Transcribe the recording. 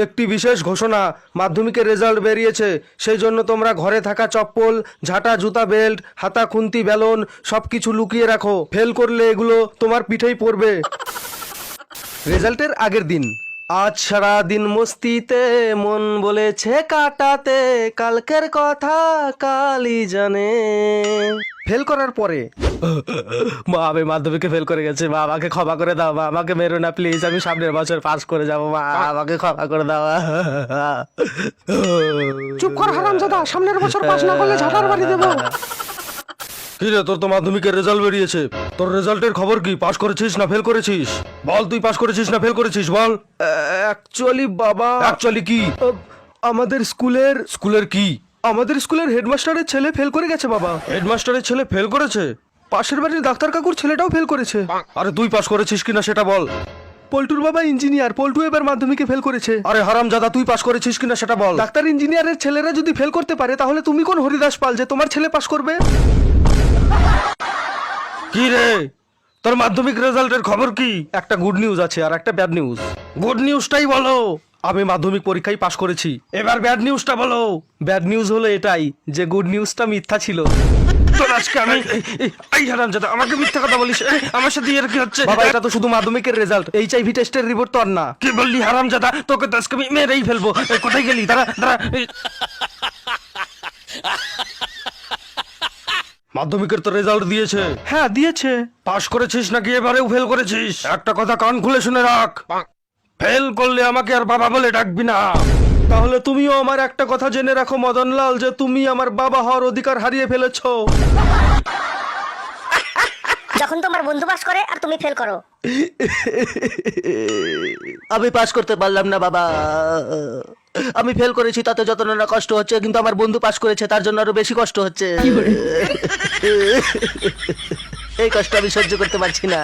একটি বিশেষ ঘোষণা, মাধ্যমিকের রেজাল্ট বেরিয়েছে। সেই জন্য তোমরা ঘরে থাকা চপ্পল, ঝাঁটা, জুতা, বেল্ট, হাতা, খুন্তি, বেলুন সব কিছু লুকিয়ে রাখো। ফেল করলে এগুলো তোমার পিঠেই পড়বে। রেজাল্টের আগের দিন। আজ সারা দিন মস্তিতে মন বলেছে কাটাতে, কালকের কথা কালই জানে। ফেল করার পরে মা, আমি মাধ্যমিকে ফেল করে গেছে, মা আমাকে ক্ষমা করে দাও, মা আমাকে মেরো না প্লিজ, আমি সামনের বছর পাস করে যাবো, মা আমাকে ক্ষমা করে দাও। চুপ কর হারামজাদা, সামনের বছর পাস না করলে ঝাঁটার বাড়ি দেবো। কি রে, তোর তো মাধ্যমিকের রেজাল্ট বেরিয়েছে, তোর রেজাল্টের খবর কি? পাস করেছিস না ফেল করেছিস? বল, তুই পাস করেছিস না ফেল করেছিস, বল। অ্যাকচুয়ালি বাবা, অ্যাকচুয়ালি কি? আমাদের স্কুলের কি? আমাদের স্কুলের হেডমাস্টারের ছেলে ফেল করে গেছে বাবা। হেডমাস্টারের ছেলে ফেল করেছে? পাশের বাড়ির ডাক্তার কাকুর ছেলেটাও ফেল করেছে। আরে তুই পাস করেছিস কিনা সেটা বল। পল্টুর বাবা ইঞ্জিনিয়ার, পল্টু এবার মাধ্যমিকে ফেল করেছে। আরে হারামজাদা, তুই পাস করেছিস কিনা সেটা বল। ডাক্তার ইঞ্জিনিয়ারের ছেলেরা যদি ফেল করতে পারে, তাহলে তুমি কোন হরিদাস পাল যে তোমার ছেলে পাস করবে? কি রে, তোর মাধ্যমিক রেজাল্টের খবর কি? একটা গুড নিউজ আছে আর একটা ব্যাড নিউজ। গুড নিউজটাই বলো। আমি মাধ্যমিক পরীক্ষায় পাশ করেছি। এবার ব্যাড নিউজটা বলো। ব্যাড নিউজ হলো এটাই যে গুড নিউজটা মিথ্যা ছিল। তোর আজকে আমি এই হারামজাদা, আমাকে মিথ্যা কথা বলিস? আমার সাথে এর কি হচ্ছে? বাবা, এটা তো শুধু মাধ্যমিকের রেজাল্ট, এইচআইভি টেস্টের রিপোর্ট তো আর না। কি বললি হারামজাদা? তোকে তো আজকে আমি মেরেই ফেলবো। কোথায় গেলি? দাঁড়া দাঁড়া। মাধ্যমিকের তো রেজাল্ট দিয়েছে। হ্যাঁ দিয়েছে। পাস করেছিস নাকি এবারেও ফেল করেছিস? একটা কথা কান খুলে শুনে রাখ, ফেল করলে আমাকে আর বাবা বলে ডাকবি না। তাহলে তুমিও আমার একটা কথা জেনে রাখো মদনলাল, যে তুমি আমার বাবা হওয়ার অধিকার হারিয়ে ফেলেছো। যখন তোমার বন্ধু পাস করে আর তুমি ফেল করো। আমি পাস করতে পারলাম না বাবা। আমি ফেল করেছি তাতে যত না কষ্ট হচ্ছে, কিন্তু আমার বন্ধু পাস করেছে তার জন্য আরো বেশি কষ্ট হচ্ছে। এই কষ্ট আমি সহ্য করতে পারছি না।